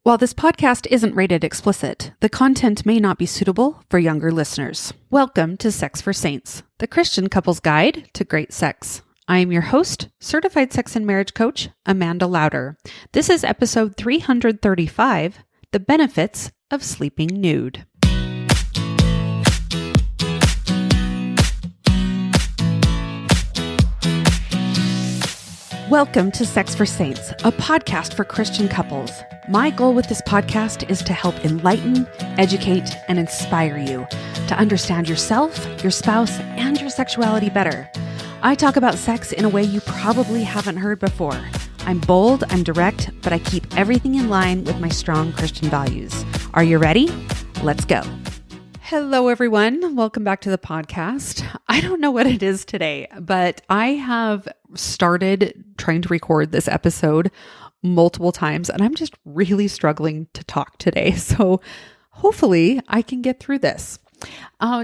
While this podcast isn't rated explicit, the content may not be suitable for younger listeners. Welcome to Sex for Saints, the Christian couple's guide to great sex. I am your host, certified sex and marriage coach, Amanda Lauder. This is episode 335, The Benefits of Sleeping Nude. Welcome to Sex for Saints, a podcast for Christian couples. My goal with this podcast is to help enlighten, educate, and inspire you to understand yourself, your spouse, and your sexuality better. I talk about sex in a way you probably haven't heard before. I'm bold, I'm direct, but I keep everything in line with my strong Christian values. Are you ready? Let's go. Hello, everyone. Welcome back to the podcast. I don't know what it is today, but I have started trying to record this episode multiple times, and I'm just really struggling to talk today. So hopefully I can get through this.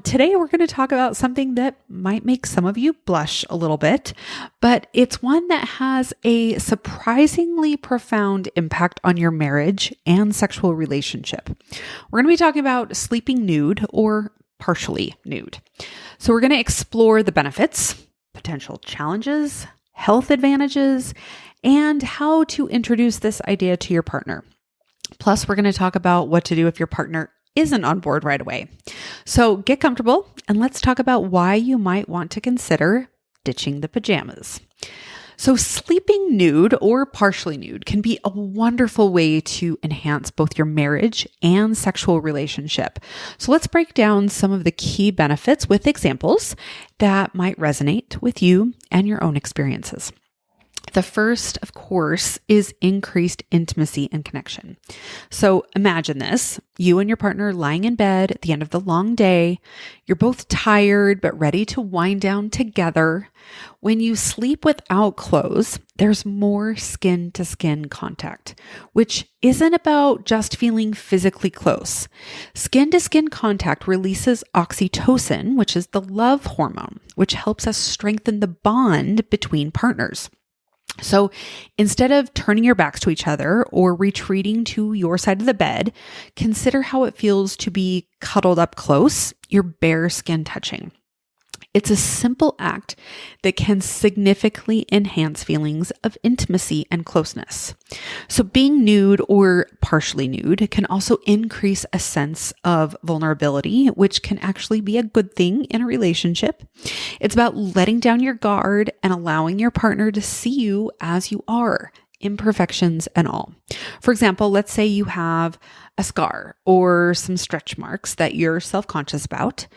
Today, we're going to talk about something that might make some of you blush a little bit, but it's one that has a surprisingly profound impact on your marriage and sexual relationship. We're going to be talking about sleeping nude or partially nude. So we're going to explore the benefits, potential challenges, health advantages, and how to introduce this idea to your partner. Plus, we're going to talk about what to do if your partner isn't on board right away. So get comfortable and let's talk about why you might want to consider ditching the pajamas. So sleeping nude or partially nude can be a wonderful way to enhance both your marriage and sexual relationship. So let's break down some of the key benefits with examples that might resonate with you and your own experiences. The first, of course, is increased intimacy and connection. So imagine this, you and your partner lying in bed at the end of the long day. You're both tired, but ready to wind down together. When you sleep without clothes, there's more skin-to-skin contact, which isn't about just feeling physically close. Skin-to-skin contact releases oxytocin, which is the love hormone, which helps us strengthen the bond between partners. So instead of turning your backs to each other or retreating to your side of the bed, consider how it feels to be cuddled up close, your bare skin touching. It's a simple act that can significantly enhance feelings of intimacy and closeness. So being nude or partially nude can also increase a sense of vulnerability, which can actually be a good thing in a relationship. It's about letting down your guard and allowing your partner to see you as you are, imperfections and all. For example, let's say you have a scar or some stretch marks that you're self-conscious about.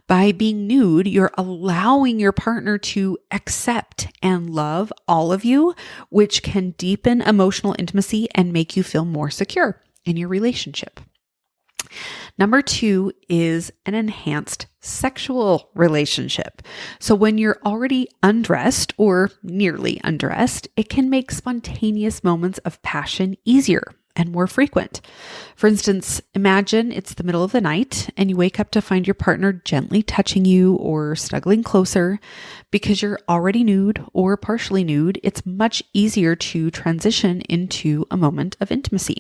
By being nude, you're allowing your partner to accept and love all of you, which can deepen emotional intimacy and make you feel more secure in your relationship. Number 2 is an enhanced sexual relationship. So when you're already undressed or nearly undressed, it can make spontaneous moments of passion easier and more frequent. For instance, imagine it's the middle of the night and you wake up to find your partner gently touching you or snuggling closer. Because you're already nude or partially nude, it's much easier to transition into a moment of intimacy.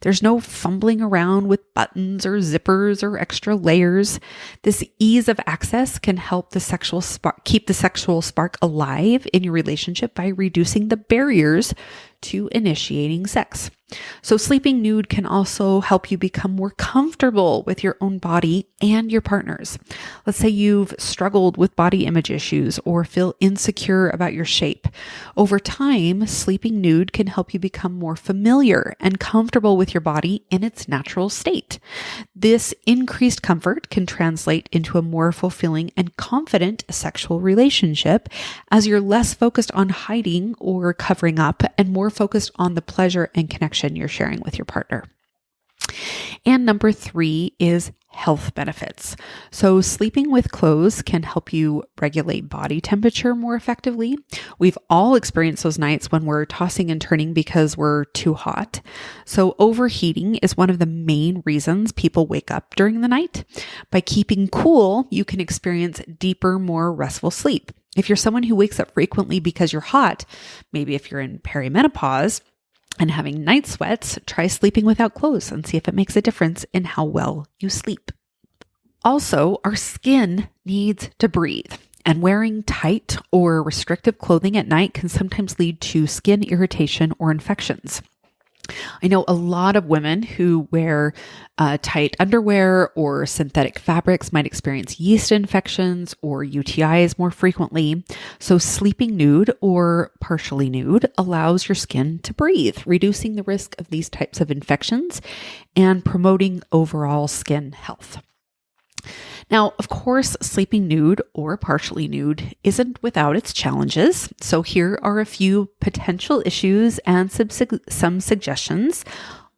There's no fumbling around with buttons or zippers or extra layers. This ease of access can help the sexual spark, keep the sexual spark alive in your relationship by reducing the barriers to initiating sex. So sleeping nude can also help you become more comfortable with your own body and your partner's. Let's say you've struggled with body image issues or feel insecure about your shape. Over time, sleeping nude can help you become more familiar and comfortable with your body in its natural state. This increased comfort can translate into a more fulfilling and confident sexual relationship as you're less focused on hiding or covering up and more focused on the pleasure and connection you're sharing with your partner. And number 3 is health benefits. So sleeping with clothes can help you regulate body temperature more effectively. We've all experienced those nights when we're tossing and turning because we're too hot. So overheating is one of the main reasons people wake up during the night. By keeping cool, you can experience deeper, more restful sleep. If you're someone who wakes up frequently because you're hot, maybe if you're in perimenopause, and having night sweats, try sleeping without clothes and see if it makes a difference in how well you sleep. Also, our skin needs to breathe, and wearing tight or restrictive clothing at night can sometimes lead to skin irritation or infections. I know a lot of women who wear tight underwear or synthetic fabrics might experience yeast infections or UTIs more frequently. So sleeping nude or partially nude allows your skin to breathe, reducing the risk of these types of infections and promoting overall skin health. Now, of course, sleeping nude or partially nude isn't without its challenges. So here are a few potential issues and some suggestions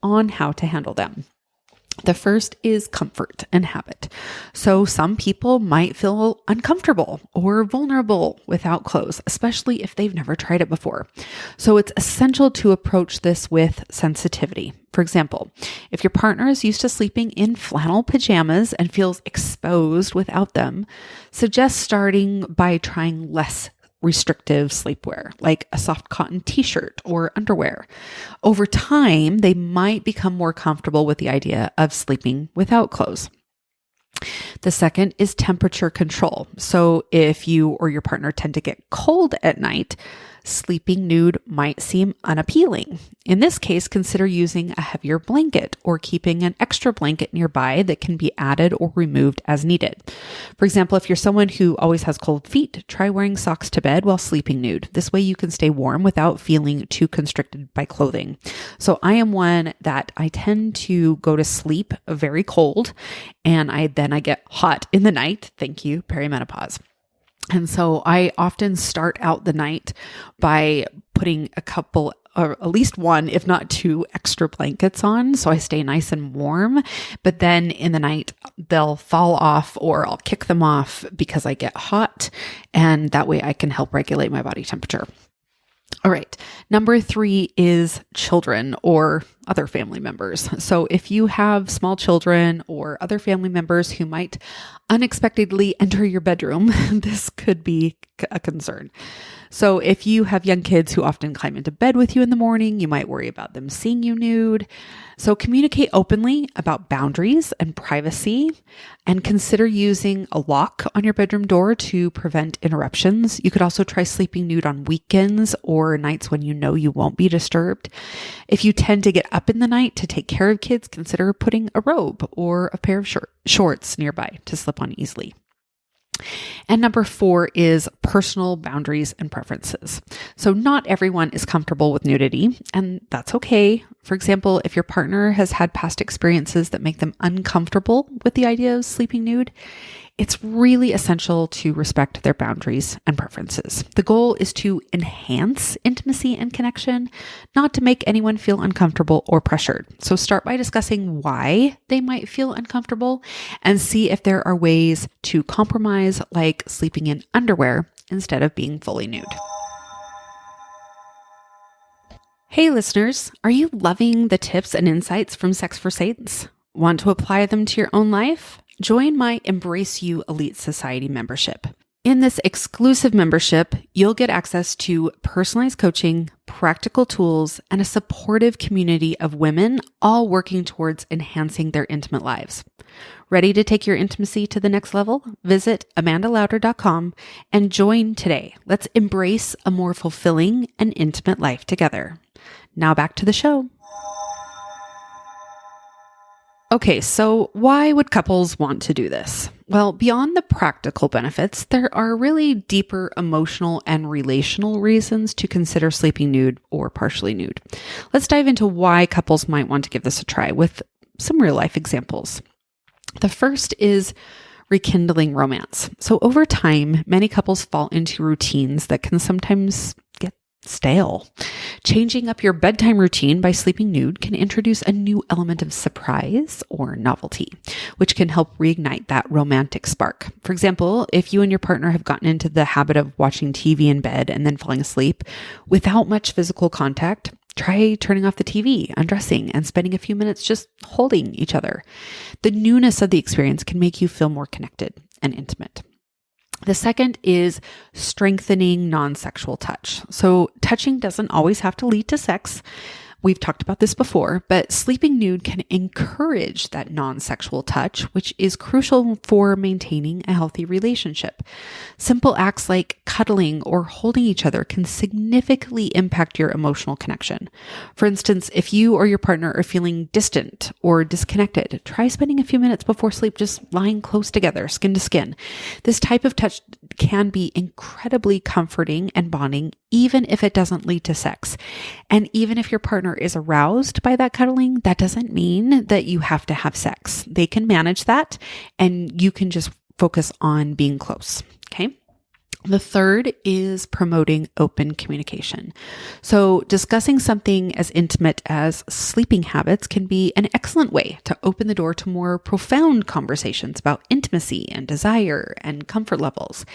on how to handle them. The first is comfort and habit. So some people might feel uncomfortable or vulnerable without clothes, especially if they've never tried it before. So it's essential to approach this with sensitivity. For example, if your partner is used to sleeping in flannel pajamas and feels exposed without them, suggest starting by trying less restrictive sleepwear, like a soft cotton t-shirt or underwear. Over time, they might become more comfortable with the idea of sleeping without clothes. The second is temperature control. So if you or your partner tend to get cold at night, sleeping nude might seem unappealing. In this case, consider using a heavier blanket or keeping an extra blanket nearby that can be added or removed as needed. For example, if you're someone who always has cold feet, try wearing socks to bed while sleeping nude. This way you can stay warm without feeling too constricted by clothing. So I am one that I tend to go to sleep very cold, and I get hot in the night. Thank you, perimenopause. And so I often start out the night by putting a couple, or at least one, if not two extra blankets on. So I stay nice and warm. But then in the night, they'll fall off or I'll kick them off because I get hot. And that way I can help regulate my body temperature. All right. Number 3 is children or other family members. So if you have small children or other family members who might unexpectedly enter your bedroom, this could be a concern. So if you have young kids who often climb into bed with you in the morning, you might worry about them seeing you nude. So communicate openly about boundaries and privacy, and consider using a lock on your bedroom door to prevent interruptions. You could also try sleeping nude on weekends or nights when you know you won't be disturbed. If you tend to get up in the night to take care of kids, consider putting a robe or a pair of shorts nearby to slip on easily. And number 4 is personal boundaries and preferences. So not everyone is comfortable with nudity, and that's okay. For example, if your partner has had past experiences that make them uncomfortable with the idea of sleeping nude, it's really essential to respect their boundaries and preferences. The goal is to enhance intimacy and connection, not to make anyone feel uncomfortable or pressured. So start by discussing why they might feel uncomfortable and see if there are ways to compromise, like sleeping in underwear instead of being fully nude. Hey listeners, are you loving the tips and insights from Sex for Saints? Want to apply them to your own life? Join my Embrace You Elite Society membership. In this exclusive membership, you'll get access to personalized coaching, practical tools, and a supportive community of women, all working towards enhancing their intimate lives. Ready to take your intimacy to the next level? Visit amandalauder.com and join today. Let's embrace a more fulfilling and intimate life together. Now back to the show. Okay, so why would couples want to do this? Well, beyond the practical benefits, there are really deeper emotional and relational reasons to consider sleeping nude or partially nude. Let's dive into why couples might want to give this a try with some real life examples. The first is rekindling romance. So over time, many couples fall into routines that can sometimes get stale. Changing up your bedtime routine by sleeping nude can introduce a new element of surprise or novelty, which can help reignite that romantic spark. For example, if you and your partner have gotten into the habit of watching TV in bed and then falling asleep without much physical contact, try turning off the TV, undressing, and spending a few minutes just holding each other. The newness of the experience can make you feel more connected and intimate. The second is strengthening non-sexual touch. So touching doesn't always have to lead to sex. We've talked about this before, but sleeping nude can encourage that non-sexual touch, which is crucial for maintaining a healthy relationship. Simple acts like cuddling or holding each other can significantly impact your emotional connection. For instance, if you or your partner are feeling distant or disconnected, try spending a few minutes before sleep just lying close together, skin to skin. This type of touch can be incredibly comforting and bonding, even if it doesn't lead to sex. And even if your partner is aroused by that cuddling, that doesn't mean that you have to have sex. They can manage that, and you can just focus on being close. Okay. The third is promoting open communication. So discussing something as intimate as sleeping habits can be an excellent way to open the door to more profound conversations about intimacy and desire and comfort levels.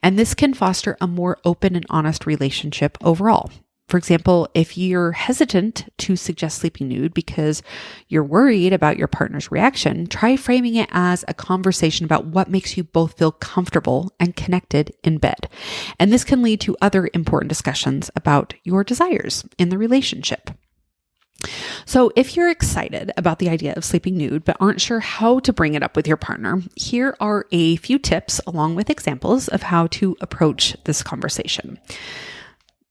And this can foster a more open and honest relationship overall. For example, if you're hesitant to suggest sleeping nude because you're worried about your partner's reaction, try framing it as a conversation about what makes you both feel comfortable and connected in bed. And this can lead to other important discussions about your desires in the relationship. So if you're excited about the idea of sleeping nude but aren't sure how to bring it up with your partner, here are a few tips along with examples of how to approach this conversation.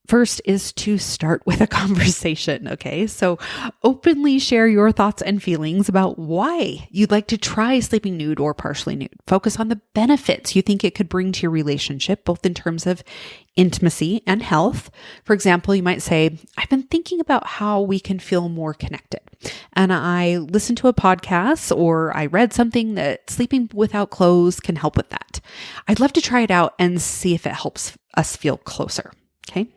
First is to start with a conversation, okay? So openly share your thoughts and feelings about why you'd like to try sleeping nude or partially nude. Focus on the benefits you think it could bring to your relationship, both in terms of intimacy and health. For example, you might say, I've been thinking about how we can feel more connected. And I listened to a podcast or I read something that sleeping without clothes can help with that. I'd love to try it out and see if it helps us feel closer, okay?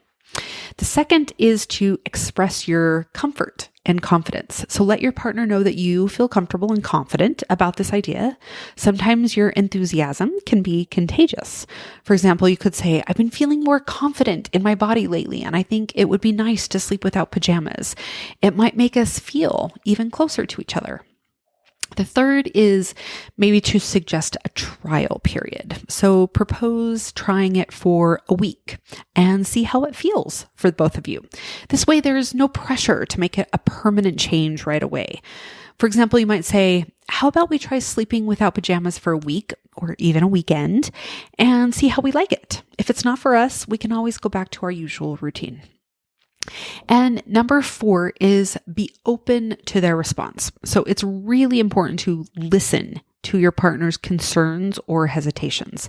The second is to express your comfort and confidence. So let your partner know that you feel comfortable and confident about this idea. Sometimes your enthusiasm can be contagious. For example, you could say, I've been feeling more confident in my body lately, and I think it would be nice to sleep without pajamas. It might make us feel even closer to each other. The third is maybe to suggest a trial period. So propose trying it for a week and see how it feels for both of you. This way, there's no pressure to make it a permanent change right away. For example, you might say, how about we try sleeping without pajamas for a week or even a weekend and see how we like it? If it's not for us, we can always go back to our usual routine. And number 4 is be open to their response. So it's really important to listen to your partner's concerns or hesitations.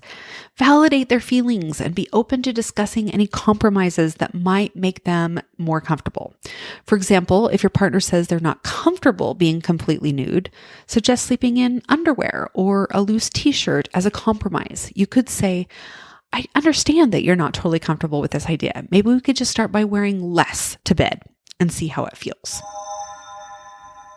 Validate their feelings and be open to discussing any compromises that might make them more comfortable. For example, if your partner says they're not comfortable being completely nude, suggest sleeping in underwear or a loose t-shirt as a compromise. You could say, I understand that you're not totally comfortable with this idea. Maybe we could just start by wearing less to bed and see how it feels.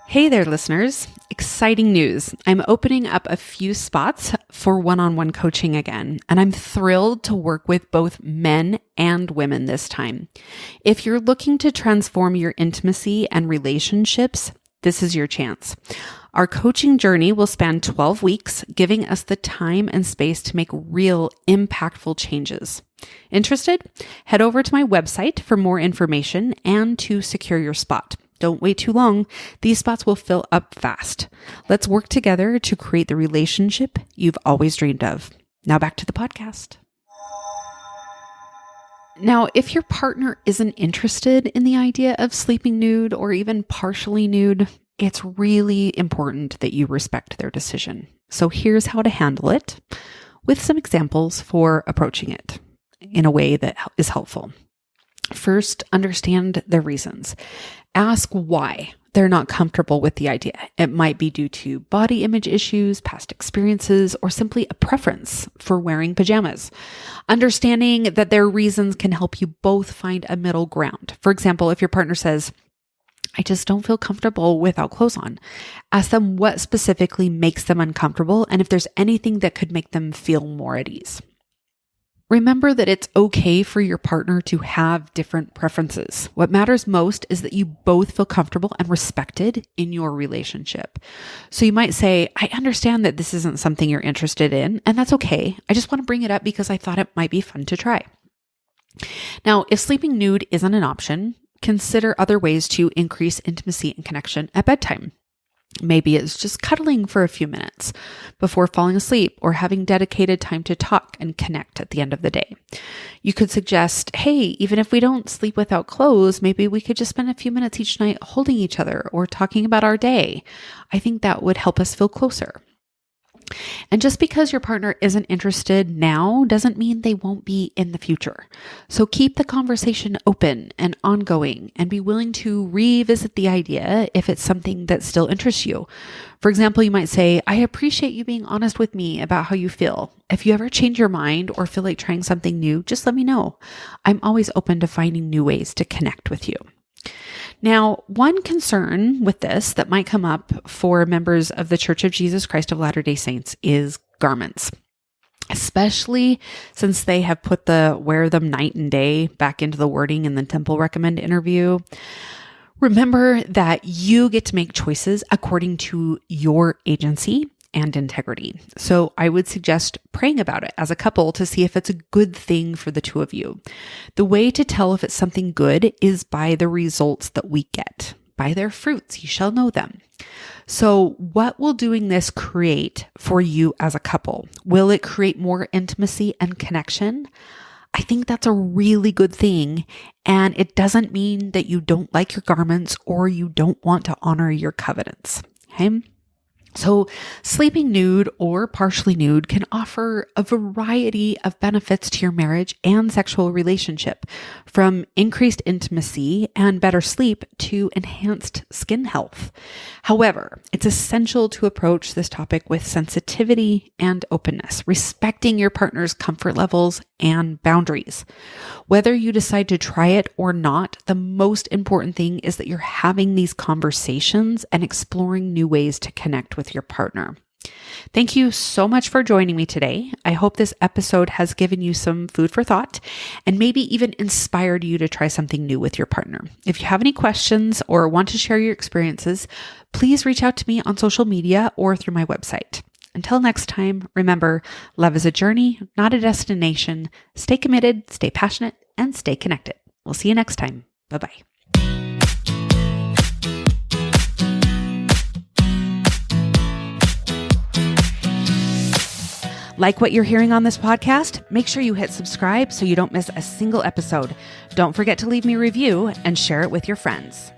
Hey there, listeners. Exciting news. I'm opening up a few spots for one-on-one coaching again, and I'm thrilled to work with both men and women this time. If you're looking to transform your intimacy and relationships, this is your chance. Our coaching journey will span 12 weeks, giving us the time and space to make real, impactful changes. Interested? Head over to my website for more information and to secure your spot. Don't wait too long. These spots will fill up fast. Let's work together to create the relationship you've always dreamed of. Now back to the podcast. Now, if your partner isn't interested in the idea of sleeping nude or even partially nude, it's really important that you respect their decision. So here's how to handle it with some examples for approaching it in a way that is helpful. First, understand their reasons. Ask why they're not comfortable with the idea. It might be due to body image issues, past experiences, or simply a preference for wearing pajamas. Understanding that their reasons can help you both find a middle ground. For example, if your partner says, I just don't feel comfortable without clothes on. Ask them what specifically makes them uncomfortable and if there's anything that could make them feel more at ease. Remember that it's okay for your partner to have different preferences. What matters most is that you both feel comfortable and respected in your relationship. So you might say, I understand that this isn't something you're interested in, and that's okay. I just want to bring it up because I thought it might be fun to try. Now, if sleeping nude isn't an option, consider other ways to increase intimacy and connection at bedtime. Maybe it's just cuddling for a few minutes before falling asleep or having dedicated time to talk and connect at the end of the day. You could suggest, hey, even if we don't sleep without clothes, maybe we could just spend a few minutes each night holding each other or talking about our day. I think that would help us feel closer. And just because your partner isn't interested now doesn't mean they won't be in the future. So keep the conversation open and ongoing and be willing to revisit the idea if it's something that still interests you. For example, you might say, I appreciate you being honest with me about how you feel. If you ever change your mind or feel like trying something new, just let me know. I'm always open to finding new ways to connect with you. Now, one concern with this that might come up for members of the Church of Jesus Christ of Latter-day Saints is garments, especially since they have put the wear them night and day back into the wording in the temple recommend interview. Remember that you get to make choices according to your agency and integrity. So I would suggest praying about it as a couple to see if it's a good thing for the two of you. The way to tell if it's something good is by the results that we get. By their fruits, you shall know them. So what will doing this create for you as a couple? Will it create more intimacy and connection? I think that's a really good thing. And it doesn't mean that you don't like your garments or you don't want to honor your covenants. Okay? So sleeping nude or partially nude can offer a variety of benefits to your marriage and sexual relationship, from increased intimacy and better sleep to enhanced skin health. However, it's essential to approach this topic with sensitivity and openness, respecting your partner's comfort levels and boundaries. Whether you decide to try it or not, the most important thing is that you're having these conversations and exploring new ways to connect with your partner. Thank you so much for joining me today. I hope this episode has given you some food for thought and maybe even inspired you to try something new with your partner. If you have any questions or want to share your experiences, please reach out to me on social media or through my website. Until next time, remember, love is a journey, not a destination. Stay committed, stay passionate, and stay connected. We'll see you next time. Bye-bye. Like what you're hearing on this podcast? Make sure you hit subscribe so you don't miss a single episode. Don't forget to leave me a review and share it with your friends.